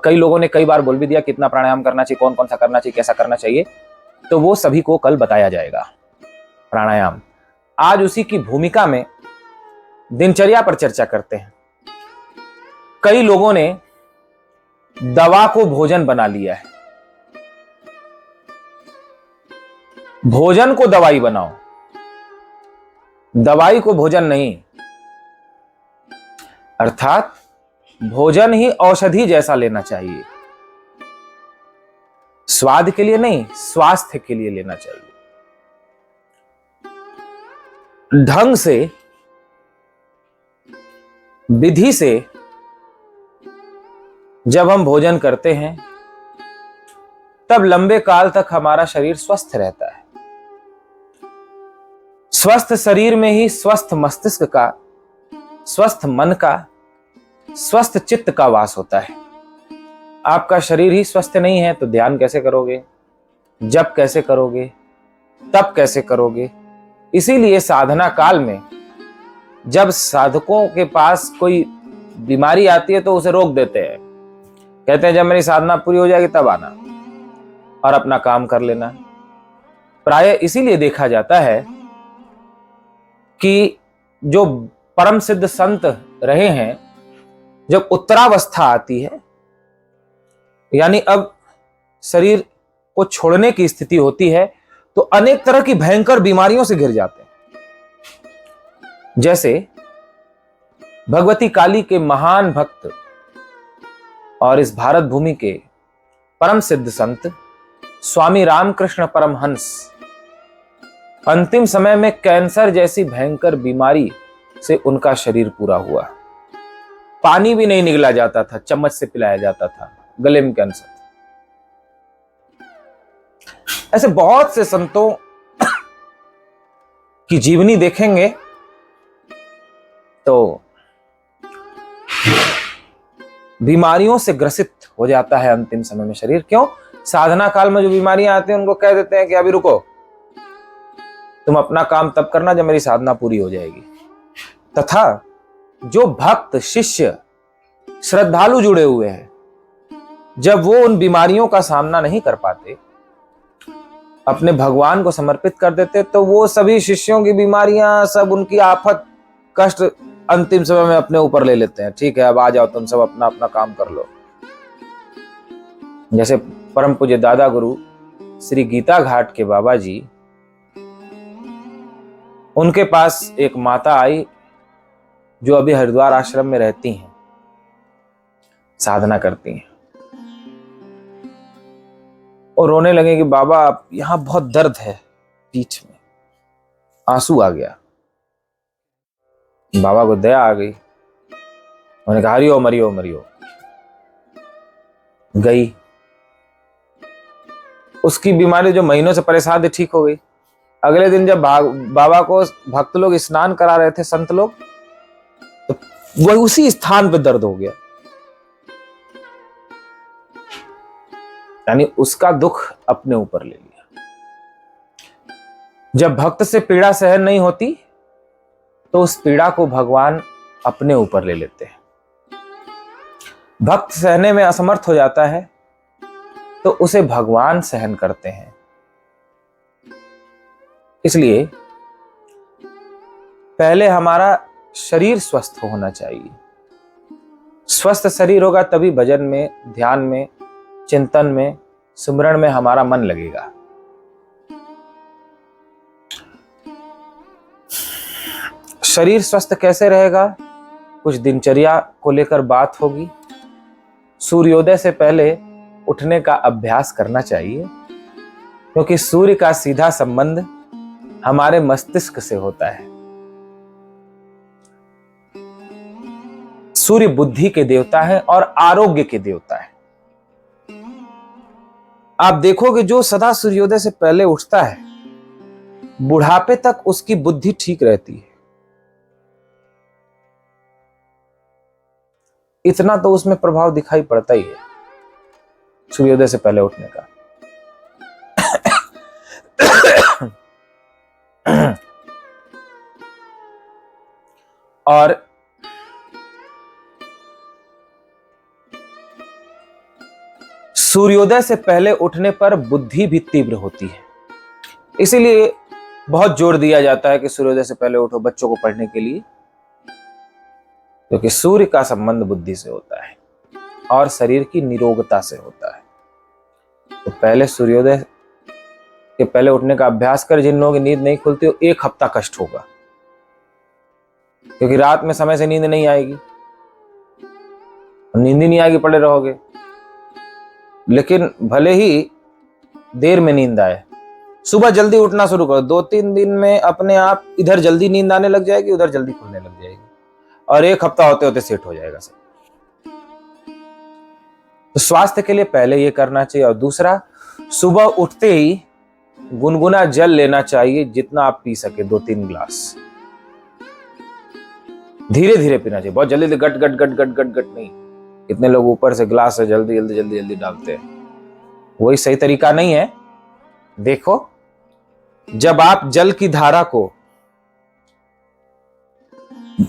कई लोगों ने कई बार बोल भी दिया कितना प्राणायाम करना चाहिए, कौन कौन सा करना चाहिए, कैसा करना चाहिए, तो वो सभी को कल बताया जाएगा। प्राणायाम आज उसी की भूमिका में दिनचर्या पर चर्चा करते हैं। कई लोगों ने दवा को भोजन बना लिया है। भोजन को दवाई बनाओ, दवाई को भोजन नहीं। अर्थात भोजन ही औषधि जैसा लेना चाहिए, स्वाद के लिए नहीं, स्वास्थ्य के लिए लेना चाहिए। ढंग से, विधि से जब हम भोजन करते हैं तब लंबे काल तक हमारा शरीर स्वस्थ रहता है। स्वस्थ शरीर में ही स्वस्थ मस्तिष्क का, स्वस्थ मन का, स्वस्थ चित्त का वास होता है। आपका शरीर ही स्वस्थ नहीं है तो ध्यान कैसे करोगे, जप कैसे करोगे, तप कैसे करोगे। इसीलिए साधना काल में जब साधकों के पास कोई बीमारी आती है तो उसे रोक देते हैं, कहते हैं जब मेरी साधना पूरी हो जाएगी तब आना और अपना काम कर लेना। प्रायः इसीलिए देखा जाता है कि जो परम सिद्ध संत रहे हैं, जब उत्तरावस्था आती है, यानी अब शरीर को छोड़ने की स्थिति होती है, तो अनेक तरह की भयंकर बीमारियों से घिर जाते हैं। जैसे भगवती काली के महान भक्त और इस भारत भूमि के परम सिद्ध संत स्वामी रामकृष्ण परमहंस, अंतिम समय में कैंसर जैसी भयंकर बीमारी से उनका शरीर पूरा हुआ। पानी भी नहीं निगला जाता था, चम्मच से पिलाया जाता था, गले में कैंसर। ऐसे बहुत से संतों की जीवनी देखेंगे तो बीमारियों से ग्रसित हो जाता है अंतिम समय में शरीर। क्यों? साधना काल में जो बीमारियां आती हैं उनको कह देते हैं कि अभी रुको, तुम अपना काम तब करना जब मेरी साधना पूरी हो जाएगी। तथा जो भक्त, शिष्य, श्रद्धालु जुड़े हुए हैं, जब वो उन बीमारियों का सामना नहीं कर पाते, अपने भगवान को समर्पित कर देते, तो वो सभी शिष्यों की बीमारियां, सब उनकी आफत, कष्ट अंतिम समय में अपने ऊपर ले लेते हैं। ठीक है, अब आ जाओ, तुम सब अपना अपना काम कर लो। जैसे परम पूज्य दादा गुरु श्री गीता घाट के बाबा जी, उनके पास एक माता आई जो अभी हरिद्वार आश्रम में रहती हैं, साधना करती हैं, और रोने लगे कि बाबा यहां बहुत दर्द है पीठ में। आंसू आ गया, बाबा को दया आ गई, उन्होंने कहा हरिओम हरिओम हरिओम। गई, उसकी बीमारी जो महीनों से परेशान थी ठीक हो गई। अगले दिन जब बाबा को भक्त लोग स्नान करा रहे थे, संत लोग, तो वही उसी स्थान पे दर्द हो गया। यानी उसका दुख अपने ऊपर ले लिया। जब भक्त से पीड़ा सहन नहीं होती तो उस पीड़ा को भगवान अपने ऊपर ले लेते हैं। भक्त सहने में असमर्थ हो जाता है तो उसे भगवान सहन करते हैं। इसलिए पहले हमारा शरीर स्वस्थ होना चाहिए। स्वस्थ शरीर होगा तभी भजन में, ध्यान में, चिंतन में, सिमरन में हमारा मन लगेगा। शरीर स्वस्थ कैसे रहेगा? कुछ दिनचर्या को लेकर बात होगी। सूर्योदय से पहले उठने का अभ्यास करना चाहिए, क्योंकि सूर्य का सीधा संबंध हमारे मस्तिष्क से होता है। सूर्य बुद्धि के देवता है और आरोग्य के देवता है। आप देखोगे जो सदा सूर्योदय से पहले उठता है, बुढ़ापे तक उसकी बुद्धि ठीक रहती है। इतना तो उसमें प्रभाव दिखाई पड़ता ही है सूर्योदय से पहले उठने का। और सूर्योदय से पहले उठने पर बुद्धि भी तीव्र होती है, इसीलिए बहुत जोर दिया जाता है कि सूर्योदय से पहले उठो बच्चों को पढ़ने के लिए, क्योंकि सूर्य का संबंध बुद्धि से होता है और शरीर की निरोगता से होता है। तो पहले सूर्योदय के पहले उठने का अभ्यास कर। जिन लोगों की नींद नहीं खुलती हो, 1 हफ्ता कष्ट होगा, क्योंकि रात में समय से नींद नहीं आएगी, नींद ही नहीं आएगी, पड़े रहोगे। लेकिन भले ही देर में नींद आए, सुबह जल्दी उठना शुरू करो। 2-3 दिन में अपने आप इधर जल्दी नींद आने लग जाएगी, उधर जल्दी खुलने लग जाएगी, और 1 हफ्ता होते होते सेट हो जाएगा सब। तो स्वास्थ्य के लिए पहले ये करना चाहिए। और दूसरा, सुबह उठते ही गुनगुना जल लेना चाहिए, जितना आप पी सके, 2-3 गिलास। धीरे धीरे पीना चाहिए, बहुत जल्दी गट गट गट गट गट गट नहीं। इतने लोग ऊपर से गिलास से जल्दी जल्दी जल्दी जल्दी डालते हैं, वही सही तरीका नहीं है। देखो, जब आप जल की धारा को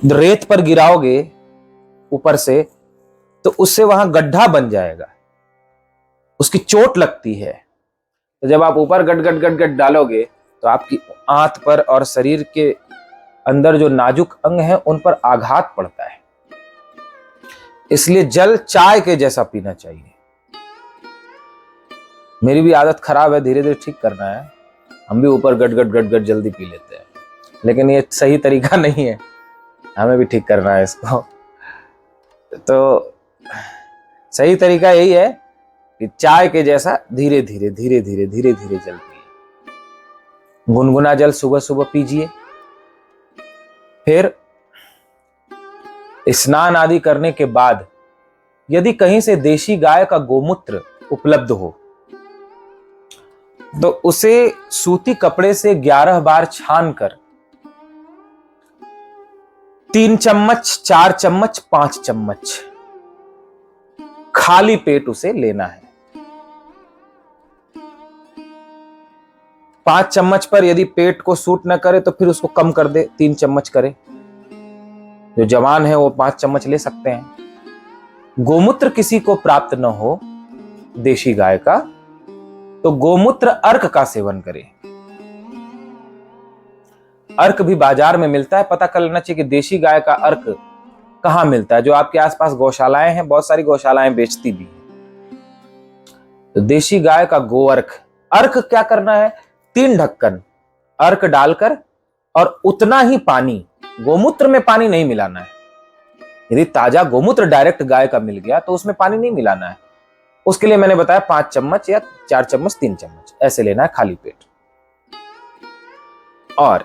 रेत पर गिराओगे ऊपर से, तो उससे वहां गड्ढा बन जाएगा, उसकी चोट लगती है। तो जब आप ऊपर गट गट गट गट डालोगे, तो आपकी आंत पर और शरीर के अंदर जो नाजुक अंग हैं उन पर आघात पड़ता है। इसलिए जल चाय के जैसा पीना चाहिए। मेरी भी आदत खराब है, धीरे धीरे ठीक करना है। हम भी ऊपर गट गट गट गट जल्दी पी लेते हैं, लेकिन ये सही तरीका नहीं है, हमें भी ठीक करना है इसको। तो सही तरीका यही है कि चाय के जैसा धीरे धीरे धीरे धीरे धीरे धीरे जल पिए। गुनगुना जल सुबह सुबह पीजिए। फिर स्नान आदि करने के बाद यदि कहीं से देशी गाय का गोमूत्र उपलब्ध हो, तो उसे सूती कपड़े से 11 बार छानकर 3 चम्मच, 4 चम्मच, 5 चम्मच खाली पेट उसे लेना है। 5 चम्मच पर यदि पेट को सूट न करे तो फिर उसको कम कर दे, 3 चम्मच करे। जो जवान है वो 5 चम्मच ले सकते हैं। गोमूत्र किसी को प्राप्त न हो देशी गाय का, तो गोमूत्र अर्क का सेवन करें। अर्क भी बाजार में मिलता है, पता कर लेना चाहिए कि देशी गाय का अर्क कहां मिलता है। जो आपके आसपास गौशालाएं हैं, बहुत सारी गौशालाएं बेचती भी हैं। तो देशी गाय का गोअर्क, अर्क क्या करना है, 3 ढक्कन अर्क डालकर, और उतना ही पानी, गोमूत्र में पानी नहीं मिलाना है। यदि ताजा गोमूत्र डायरेक्ट गाय का मिल गया तो उसमें पानी नहीं मिलाना है। उसके लिए मैंने बताया 5 चम्मच या 4 चम्मच, 3 चम्मच ऐसे लेना है खाली पेट। और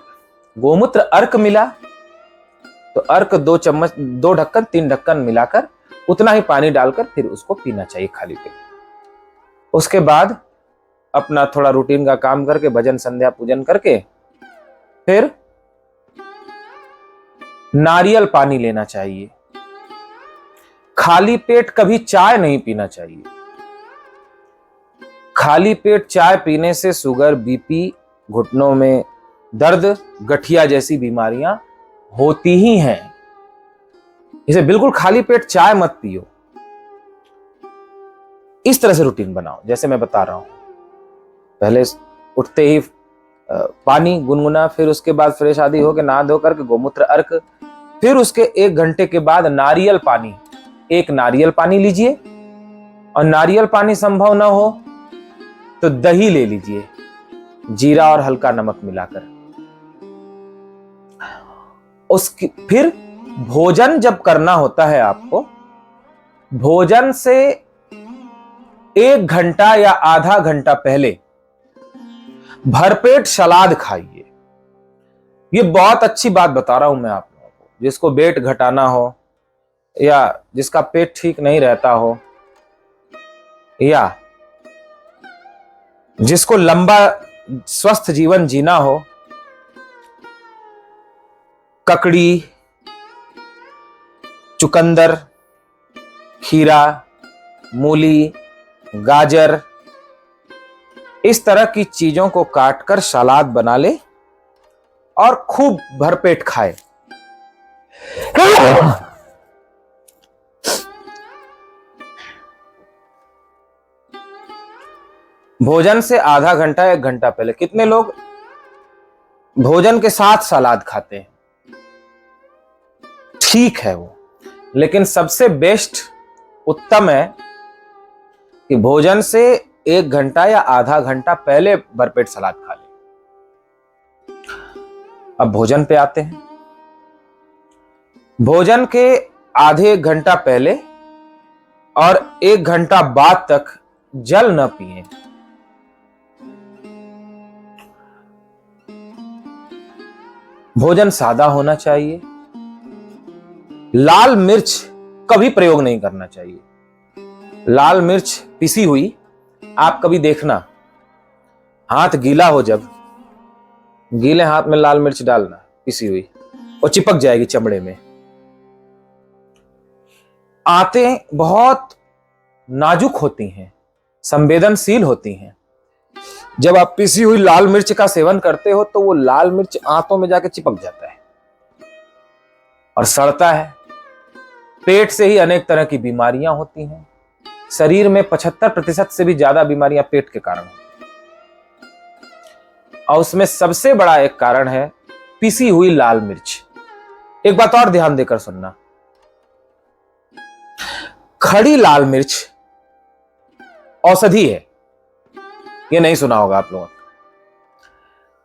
गोमूत्र अर्क मिला तो अर्क 2 चम्मच, 2 ढक्कन, 3 ढक्कन मिलाकर उतना ही पानी डालकर फिर उसको पीना चाहिए खाली पेट। उसके बाद अपना थोड़ा रूटीन का काम करके, भजन संध्या पूजन करके, फिर नारियल पानी लेना चाहिए। खाली पेट कभी चाय नहीं पीना चाहिए। खाली पेट चाय पीने से शुगर, बीपी, घुटनों में दर्द, गठिया जैसी बीमारियां होती ही हैं। इसे बिल्कुल खाली पेट चाय मत पियो। इस तरह से रूटीन बनाओ जैसे मैं बता रहा हूं। पहले उठते ही पानी गुनगुना, फिर उसके बाद फ्रेश आदि होकर नहा धो करके गोमूत्र अर्क, फिर उसके 1 घंटे के बाद नारियल पानी, 1 नारियल पानी लीजिए। और नारियल पानी संभव ना हो तो दही ले लीजिए, जीरा और हल्का नमक मिलाकर। उसकी फिर भोजन जब करना होता है आपको, भोजन से 1 घंटा या आधा घंटा पहले भरपेट सलाद खाइए। ये बहुत अच्छी बात बता रहा हूं मैं आप लोगों को। जिसको वेट घटाना हो, या जिसका पेट ठीक नहीं रहता हो, या जिसको लंबा स्वस्थ जीवन जीना हो, ककड़ी, चुकंदर, खीरा, मूली, गाजर, इस तरह की चीजों को काटकर सलाद बना ले और खूब भरपेट खाए। भोजन से आधा घंटा 1 घंटा पहले। कितने लोग भोजन के साथ सलाद खाते हैं? ठीक है वो, लेकिन सबसे बेस्ट उत्तम है कि भोजन से 1 घंटा या आधा घंटा पहले भरपेट सलाद खा ले। अब भोजन पे आते हैं। भोजन के आधे 1 घंटा पहले और 1 घंटा बाद तक जल न पिए। भोजन सादा होना चाहिए। लाल मिर्च कभी प्रयोग नहीं करना चाहिए। लाल मिर्च पिसी हुई आप कभी देखना, हाथ गीला हो, जब गीले हाथ में लाल मिर्च डालना पिसी हुई, और चिपक जाएगी चमड़े में। आंतें बहुत नाजुक होती हैं, संवेदनशील होती हैं। जब आप पिसी हुई लाल मिर्च का सेवन करते हो तो वो लाल मिर्च आंतों में जाके चिपक जाता है और सड़ता है। पेट से ही अनेक तरह की बीमारियां होती हैं। शरीर में 75% से भी ज्यादा बीमारियां पेट के कारण होती हैं, और उसमें सबसे बड़ा एक कारण है पिसी हुई लाल मिर्च। एक बात और ध्यान देकर सुनना, खड़ी लाल मिर्च औषधि है। ये नहीं सुना होगा आप लोगों ने।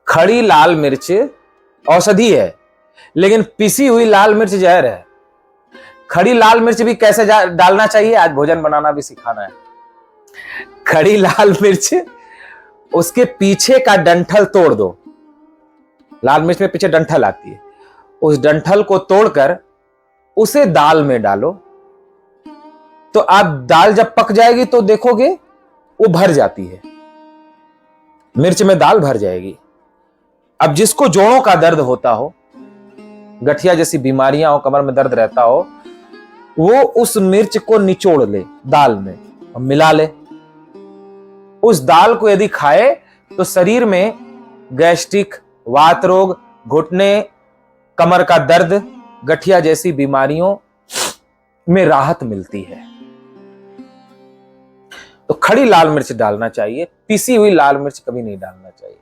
खड़ी लाल मिर्च औषधि है, लेकिन पिसी हुई लाल मिर्च जहर है। खड़ी लाल मिर्च भी कैसे डालना चाहिए, आज भोजन बनाना भी सिखाना है। खड़ी लाल मिर्च, उसके पीछे का डंठल तोड़ दो। लाल मिर्च में पीछे डंठल आती है, उस डंठल को तोड़कर उसे दाल में डालो। तो आप दाल जब पक जाएगी तो देखोगे वो भर जाती है, मिर्च में दाल भर जाएगी। अब जिसको जोड़ों का दर्द होता हो, गठिया जैसी बीमारियां हो, कमर में दर्द रहता हो, वो उस मिर्च को निचोड़ ले दाल में और मिला ले। उस दाल को यदि खाए तो शरीर में गैस्ट्रिक, वात रोग, घुटने, कमर का दर्द, गठिया जैसी बीमारियों में राहत मिलती है। तो खड़ी लाल मिर्च डालना चाहिए, पिसी हुई लाल मिर्च कभी नहीं डालना चाहिए।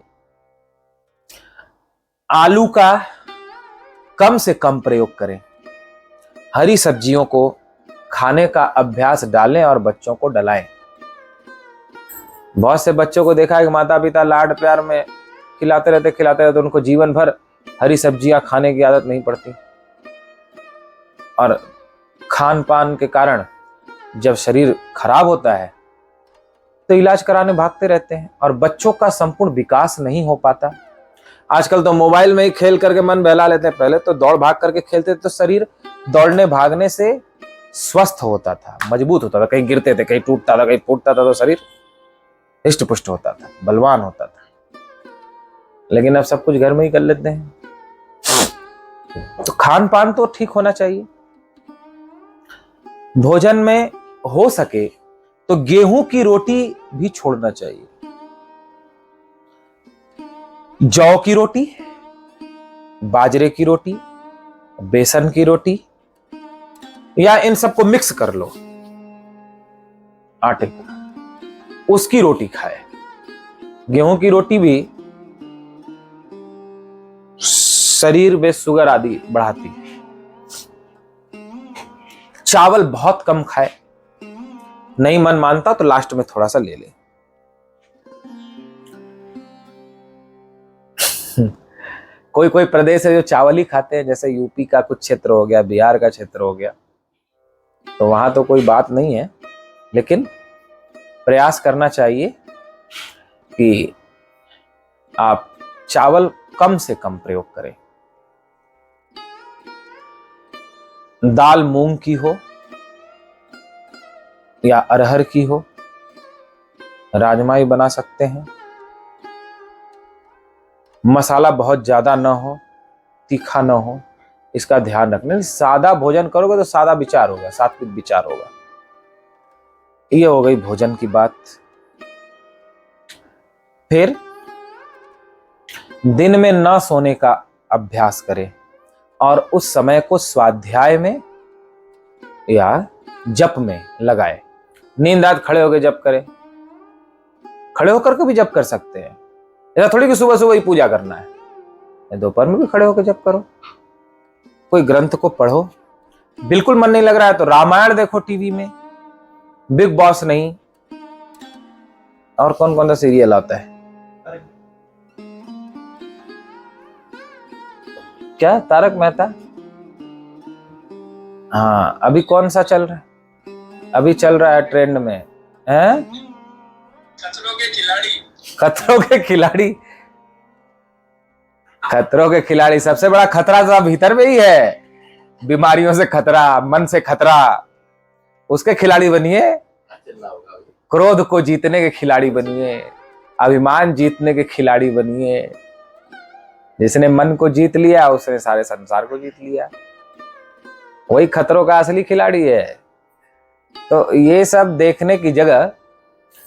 आलू का कम से कम प्रयोग करें। हरी सब्जियों को खाने का अभ्यास डालें और बच्चों को डलाएं। बहुत से बच्चों को देखा है कि माता पिता लाड प्यार में खिलाते रहते, उनको जीवन भर हरी सब्जियां खाने की आदत नहीं पड़ती, और खान पान के कारण जब शरीर खराब होता है तो इलाज कराने भागते रहते हैं और बच्चों का संपूर्ण विकास नहीं हो पाता। आजकल तो मोबाइल में ही खेल करके मन बहला लेते हैं। पहले तो दौड़ भाग करके खेलते थे तो शरीर दौड़ने भागने से स्वस्थ होता था, मजबूत होता था। कहीं गिरते थे, कहीं टूटता था, कहीं फूटता था, तो शरीर हिष्ट पुष्ट होता था, बलवान होता था। लेकिन अब सब कुछ घर में ही कर लेते हैं। तो खान पान तो ठीक होना चाहिए। भोजन में हो सके तो गेहूं की रोटी भी छोड़ना चाहिए। जौ की रोटी, बाजरे की रोटी, बेसन की रोटी, या इन सबको मिक्स कर लो आटे को, उसकी रोटी खाए। गेहूं की रोटी भी शरीर में शुगर आदि बढ़ाती है। चावल बहुत कम खाए। नहीं मन मानता तो लास्ट में थोड़ा सा ले ले। कोई कोई प्रदेश है जो चावल ही खाते हैं, जैसे यूपी का कुछ क्षेत्र हो गया, बिहार का क्षेत्र हो गया, तो वहां तो कोई बात नहीं है। लेकिन प्रयास करना चाहिए कि आप चावल कम से कम प्रयोग करें। दाल मूंग की हो या अरहर की हो, राजमा ही बना सकते हैं। मसाला बहुत ज्यादा ना हो, तीखा ना हो, इसका ध्यान रखना। सादा भोजन करोगे तो सादा विचार होगा, सात्विक विचार होगा। ये हो गई भोजन की बात। फिर दिन में न सोने का अभ्यास करें और उस समय को स्वाध्याय में या जप में लगाए। नींद रात खड़े होकर जप करें, खड़े होकर के भी जप कर सकते हैं। ऐसा थोड़ी कि सुबह सुबह ही पूजा करना है, दोपहर में भी खड़े होकर जप करो, कोई ग्रंथ को पढ़ो। बिल्कुल मन नहीं लग रहा है तो रामायण देखो टीवी में, बिग बॉस नहीं, और कौन कौन सा सीरियल आता है, क्या तारक मेहता, हाँ अभी कौन सा चल रहा है, अभी चल रहा है ट्रेंड में है खतरों के खिलाड़ी। खतरों के खिलाड़ी, खतरों के खिलाड़ी सबसे बड़ा खतरा तो भीतर में ही है, बीमारियों से खतरा, मन से खतरा, उसके खिलाड़ी बनिए। क्रोध को जीतने के खिलाड़ी बनिए, अभिमान जीतने के खिलाड़ी बनिए। जिसने मन को जीत लिया उसने सारे संसार को जीत लिया, वही खतरों का असली खिलाड़ी है। तो ये सब देखने की जगह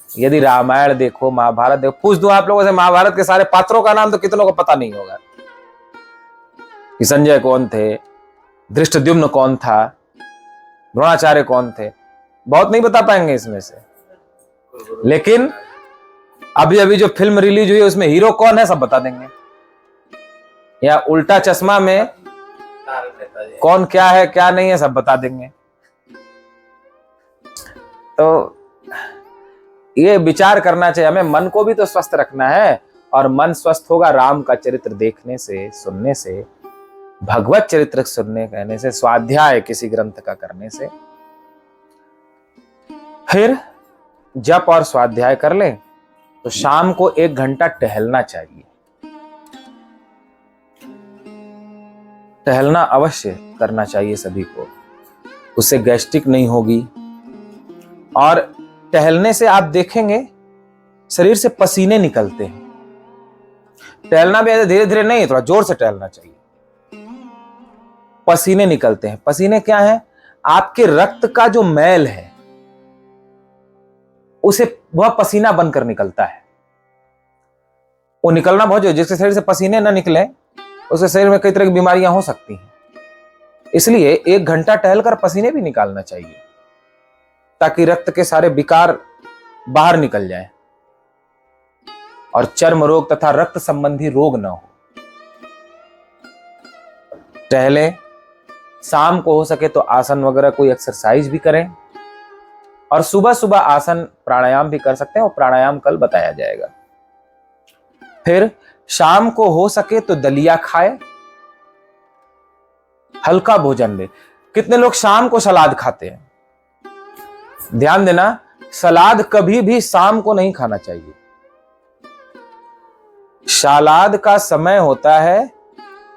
यदि रामायण देखो, महाभारत देखो, पूछ दूं आप लोगों से महाभारत के सारे पात्रों का नाम तो कितनों को पता नहीं होगा कि संजय कौन थे, धृष्टद्युम्न कौन था, द्रोणाचार्य कौन थे, बहुत नहीं बता पाएंगे इसमें से। लेकिन अभी अभी जो फिल्म रिलीज हुई है उसमें हीरो कौन है सब बता देंगे, या उल्टा चश्मा में कौन क्या है क्या नहीं है सब बता देंगे। तो ये विचार करना चाहिए हमें, मन को भी तो स्वस्थ रखना है, और मन स्वस्थ होगा राम का चरित्र देखने से, सुनने से, भगवत चरित्र सुनने कहने से, स्वाध्याय किसी ग्रंथ का करने से। फिर जप और स्वाध्याय कर ले तो शाम को 1 घंटा टहलना चाहिए, टहलना अवश्य करना चाहिए सभी को, उससे गैस्ट्रिक नहीं होगी। और टहलने से आप देखेंगे शरीर से पसीने निकलते हैं। टहलना भी ऐसे धीरे धीरे नहीं, थोड़ा जोर से टहलना चाहिए। पसीने निकलते हैं, पसीने क्या है, आपके रक्त का जो मैल है उसे वह पसीना बनकर निकलता है, वो निकलना बहुत जरूरी। जिसके शरीर से पसीने ना निकले उसके शरीर में कई तरह की बीमारियां हो सकती हैं। इसलिए 1 घंटा टहलकर पसीने भी निकालना चाहिए ताकि रक्त के सारे विकार बाहर निकल जाएं और चर्म रोग तथा रक्त संबंधी रोग न हो। टहलें, शाम को हो सके तो आसन वगैरह कोई एक्सरसाइज भी करें, और सुबह सुबह आसन प्राणायाम भी कर सकते हैं, वो प्राणायाम कल बताया जाएगा। फिर शाम को हो सके तो दलिया खाए, हल्का भोजन ले। कितने लोग शाम को सलाद खाते हैं, ध्यान देना, सलाद कभी भी शाम को नहीं खाना चाहिए। सलाद का समय होता है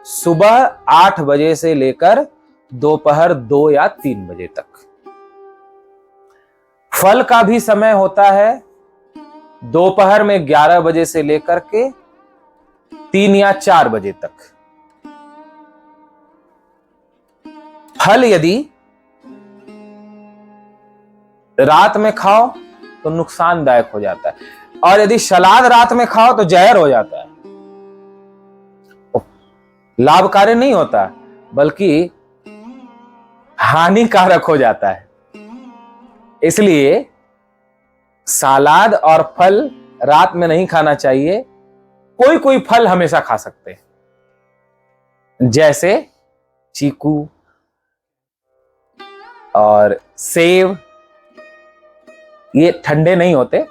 सुबह 8 बजे से लेकर दोपहर 2 या 3 बजे तक। फल का भी समय होता है दोपहर में 11 बजे से लेकर के 3 या 4 बजे तक। फल यदि रात में खाओ तो नुकसानदायक हो जाता है, और यदि सलाद रात में खाओ तो जहर हो जाता है, लाभकारी नहीं होता बल्कि हानिकारक हो जाता है। इसलिए सलाद और फल रात में नहीं खाना चाहिए। कोई कोई फल हमेशा खा सकते हैं, जैसे चीकू और सेब, ये ठंडे नहीं होते।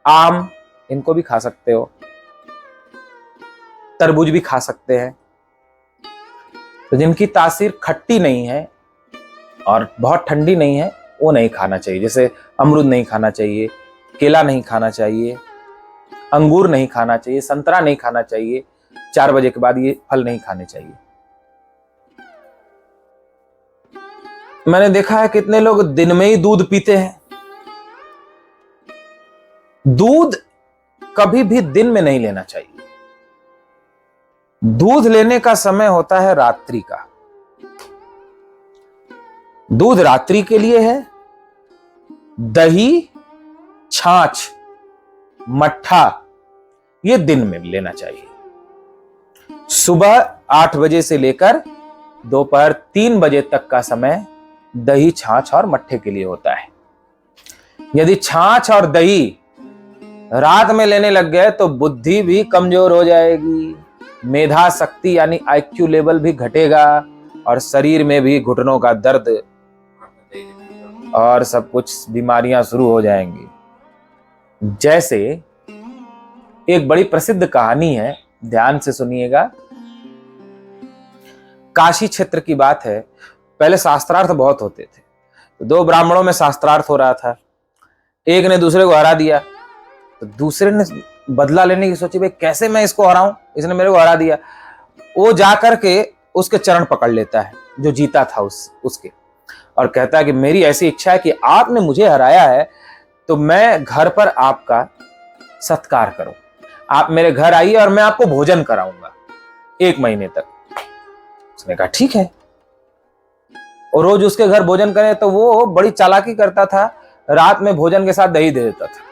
आम, इनको भी खा सकते हो, तरबूज भी खा सकते हैं। तो जिनकी तासीर खट्टी नहीं है और बहुत ठंडी नहीं है वो नहीं खाना चाहिए, जैसे अमरूद नहीं खाना चाहिए, केला नहीं खाना चाहिए, अंगूर नहीं खाना चाहिए, संतरा नहीं खाना चाहिए। 4 बजे के बाद ये फल नहीं खाने चाहिए। मैंने देखा है कितने लोग दिन में ही दूध पीते हैं। दूध कभी भी दिन में नहीं लेना चाहिए। दूध लेने का समय होता है रात्रि का। दूध रात्रि के लिए है। दही, छाछ, मट्ठा ये दिन में लेना चाहिए। सुबह 8 बजे से लेकर दोपहर 3 बजे तक का समय दही, छाछ और मट्ठे के लिए होता है। यदि छाछ और दही रात में लेने लग गए तो बुद्धि भी कमजोर हो जाएगी, मेधा शक्ति यानी आईक्यू लेवल भी घटेगा और शरीर में भी घुटनों का दर्द और सब कुछ बीमारियां शुरू हो जाएंगी। जैसे एक बड़ी प्रसिद्ध कहानी है, ध्यान से सुनिएगा। काशी क्षेत्र की बात है। पहले शास्त्रार्थ बहुत होते थे, तो दो ब्राह्मणों में शास्त्रार्थ हो रहा था। एक ने दूसरे को हरा दिया, तो दूसरे ने बदला लेने की सोची, भाई कैसे मैं इसको हराऊं, इसने मेरे को हरा दिया। वो जाकर के उसके चरण पकड़ लेता है जो जीता था उसके, और कहता है कि मेरी ऐसी इच्छा है कि आपने मुझे हराया है तो मैं घर पर आपका सत्कार करूं, आप मेरे घर आइए और मैं आपको भोजन कराऊंगा 1 महीने तक। उसने कहा ठीक है, और रोज उसके घर भोजन करें। तो वो बड़ी चालाकी करता था, रात में भोजन के साथ दही दे देता था।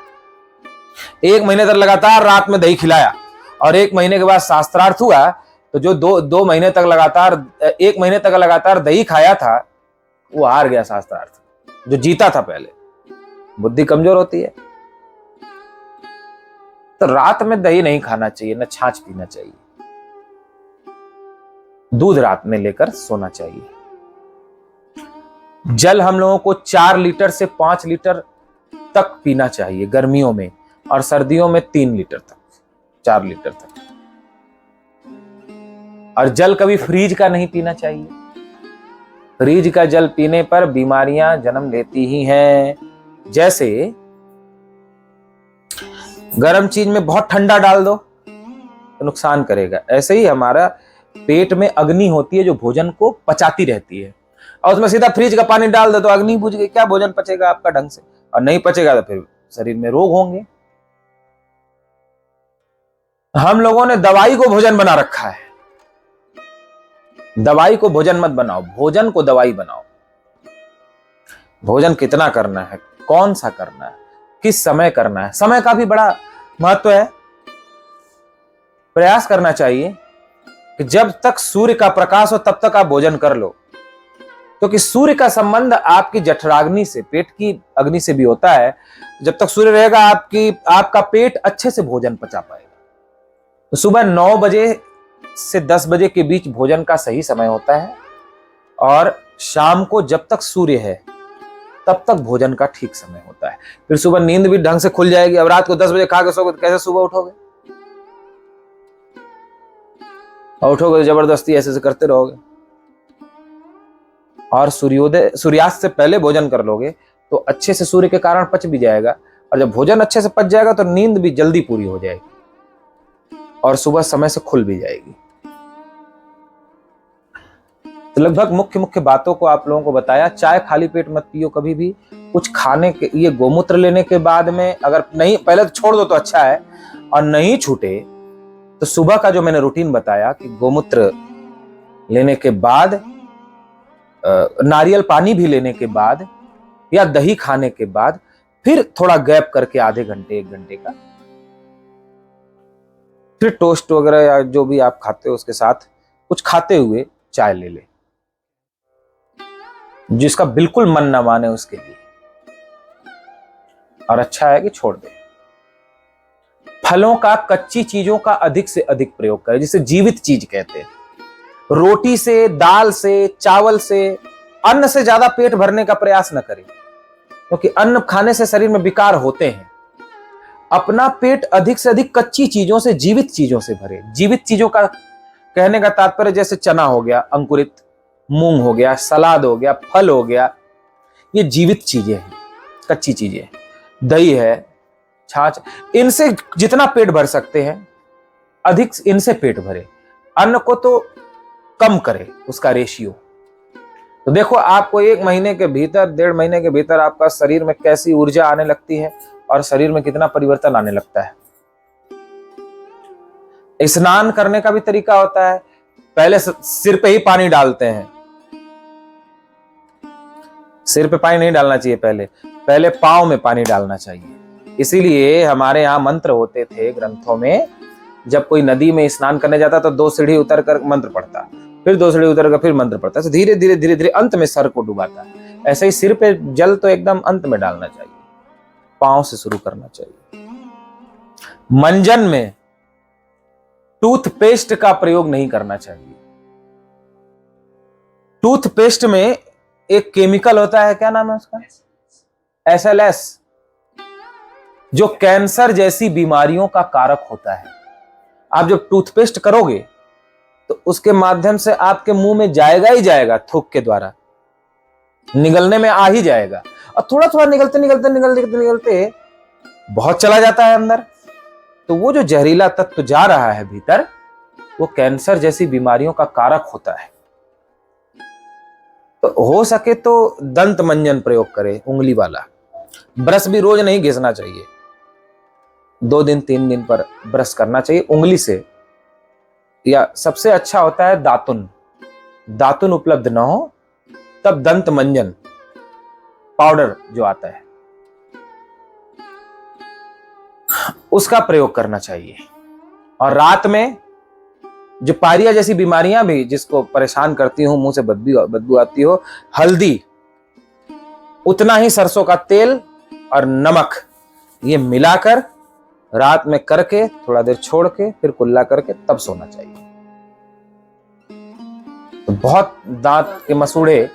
1 महीने तक लगातार रात में दही खिलाया, और 1 महीने के बाद शास्त्रार्थ हुआ। तो जो दो महीने तक लगातार 1 महीने तक लगातार दही खाया था, वो हार गया शास्त्रार्थ, जो जीता था पहले। बुद्धि कमजोर होती है, तो रात में दही नहीं खाना चाहिए, न छाछ पीना चाहिए, दूध रात में लेकर सोना चाहिए। जल हम लोगों को 4 लीटर से 5 लीटर तक पीना चाहिए गर्मियों में, और सर्दियों में 3 लीटर तक, 4 लीटर तक। और जल कभी फ्रीज का नहीं पीना चाहिए। फ्रीज का जल पीने पर बीमारियां जन्म लेती ही हैं। जैसे गर्म चीज में बहुत ठंडा डाल दो तो नुकसान करेगा, ऐसे ही हमारा पेट में अग्नि होती है जो भोजन को पचाती रहती है, और उसमें सीधा फ्रिज का पानी डाल दो तो अग्नि बुझ गई, क्या भोजन पचेगा आपका ढंग से? और नहीं पचेगा तो फिर शरीर में रोग होंगे। हम लोगों ने दवाई को भोजन बना रखा है। दवाई को भोजन मत बनाओ, भोजन को दवाई बनाओ। भोजन कितना करना है, कौन सा करना है, किस समय करना है, समय का भी बड़ा महत्व है। प्रयास करना चाहिए कि जब तक सूर्य का प्रकाश हो तब तक आप भोजन कर लो, क्योंकि सूर्य का संबंध आपकी जठराग्नि से, पेट की अग्नि से भी होता है। जब तक सूर्य रहेगा आपका पेट अच्छे से भोजन पचा पाएगा। तो सुबह 9 बजे से 10 बजे के बीच भोजन का सही समय होता है, और शाम को जब तक सूर्य है तब तक भोजन का ठीक समय होता है। फिर सुबह नींद भी ढंग से खुल जाएगी। अब रात को 10 बजे खा के सोओगे तो कैसे सुबह उठोगे? और उठोगे तो जबरदस्ती ऐसे करते रहोगे। और सूर्यास्त से पहले भोजन कर लोगे तो अच्छे से सूर्य के कारण पच भी जाएगा, और जब भोजन अच्छे से पच जाएगा तो नींद भी जल्दी पूरी हो जाएगी और सुबह समय से खुल भी जाएगी। तो लगभग मुख्य बातों को आप लोगों को बताया। चाय खाली पेट मत पियो कभी भी। कुछ खाने के, ये गोमूत्र लेने के बाद में अगर नहीं, पहले तो छोड़ दो तो अच्छा है, और नहीं छूटे तो सुबह का जो मैंने रूटीन बताया कि गोमूत्र लेने के बाद, नारियल पानी भी लेने के बाद, या दही खाने के बाद, फिर थोड़ा गैप करके आधे घंटे 1 घंटे का, फिर टोस्ट वगैरह या जो भी आप खाते हो उसके साथ कुछ खाते हुए चाय ले ले। जिसका बिल्कुल मन ना माने उसके लिए, और अच्छा है कि छोड़ दे। फलों का, कच्ची चीजों का अधिक से अधिक प्रयोग करें, जिसे जीवित चीज कहते हैं। रोटी से, दाल से, चावल से, अन्न से ज्यादा पेट भरने का प्रयास न करें, क्योंकि अन्न खाने से शरीर में विकार होते हैं। अपना पेट अधिक से अधिक कच्ची चीजों से, जीवित चीजों से भरे। जीवित चीजों का कहने का तात्पर्य जैसे चना हो गया, अंकुरित मूंग हो गया, सलाद हो गया, फल हो गया, ये जीवित चीजें हैं, कच्ची चीजें। दही है, छाछ, इनसे जितना पेट भर सकते हैं अधिक इनसे पेट भरे। अन्न को तो कम करे उसका रेशियो। तो देखो आपको 1 महीने के भीतर, 1.5 महीने के भीतर आपका शरीर में कैसी ऊर्जा आने लगती है और शरीर में कितना परिवर्तन आने लगता है। स्नान करने का भी तरीका होता है। पहले सिर पे ही पानी डालते हैं, सिर पे पानी नहीं डालना चाहिए, पहले पांव में पानी डालना चाहिए। इसीलिए हमारे यहाँ मंत्र होते थे ग्रंथों में, जब कोई नदी में स्नान करने जाता तो 2 सीढ़ी उतर कर मंत्र पढ़ता, फिर 2 सीढ़ी उतर कर फिर मंत्र पढ़ता, तो धीरे धीरे अंत में सर को डुबाता। ऐसे ही सिर पे जल तो एकदम अंत में डालना चाहिए, पांव से शुरू करना चाहिए। मंजन में टूथपेस्ट का प्रयोग नहीं करना चाहिए। टूथपेस्ट में एक केमिकल होता है, क्या नाम है उसका, SLS, जो कैंसर जैसी बीमारियों का कारक होता है। आप जब टूथपेस्ट करोगे तो उसके माध्यम से आपके मुंह में जाएगा ही जाएगा, थूक के द्वारा निगलने में आ ही जाएगा, और थोड़ा थोड़ा निगलते निगलते निगलते निगलते बहुत चला जाता है अंदर। तो वो जो जहरीला तत्व जा रहा है भीतर, वो कैंसर जैसी बीमारियों का कारक होता है। तो हो सके तो दंत मंजन प्रयोग करें, उंगली वाला। ब्रश भी रोज नहीं घिसना चाहिए, 2 दिन 3 दिन पर ब्रश करना चाहिए उंगली से। या सबसे अच्छा होता है दातुन। दातुन उपलब्ध ना हो तब दंत मंजन पाउडर जो आता है उसका प्रयोग करना चाहिए। और रात में जो पायरिया जैसी बीमारियां भी जिसको परेशान करती हो, मुंह से बदबू आती हो, हल्दी, उतना ही सरसों का तेल और नमक ये मिलाकर रात में करके थोड़ा देर छोड़ के फिर कुल्ला करके तब सोना चाहिए। तो बहुत दांत के मसूड़े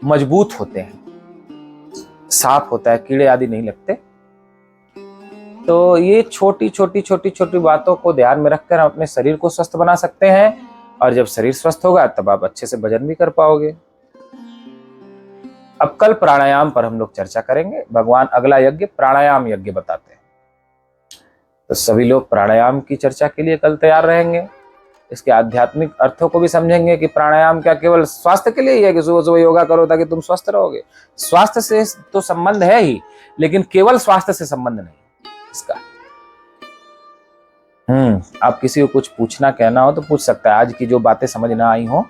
मजबूत होते हैं, साफ होता है, कीड़े आदि नहीं लगते। तो ये छोटी छोटी छोटी छोटी बातों को ध्यान में रखकर हम अपने शरीर को स्वस्थ बना सकते हैं, और जब शरीर स्वस्थ होगा तब आप अच्छे से भजन भी कर पाओगे। अब कल प्राणायाम पर हम लोग चर्चा करेंगे। भगवान अगला यज्ञ प्राणायाम यज्ञ बताते हैं, तो सभी लोग प्राणायाम की चर्चा के लिए कल तैयार रहेंगे। इसके आध्यात्मिक अर्थों को भी समझेंगे कि प्राणायाम क्या केवल स्वास्थ्य के लिए ही है कि सुबह सुबह योगा करो ताकि तुम स्वस्थ रहोगे। स्वास्थ्य से तो संबंध है ही, लेकिन केवल स्वास्थ्य से संबंध नहीं इसका। आप किसी को कुछ पूछना कहना हो तो पूछ सकता है। आज की जो बातें समझ ना आई हो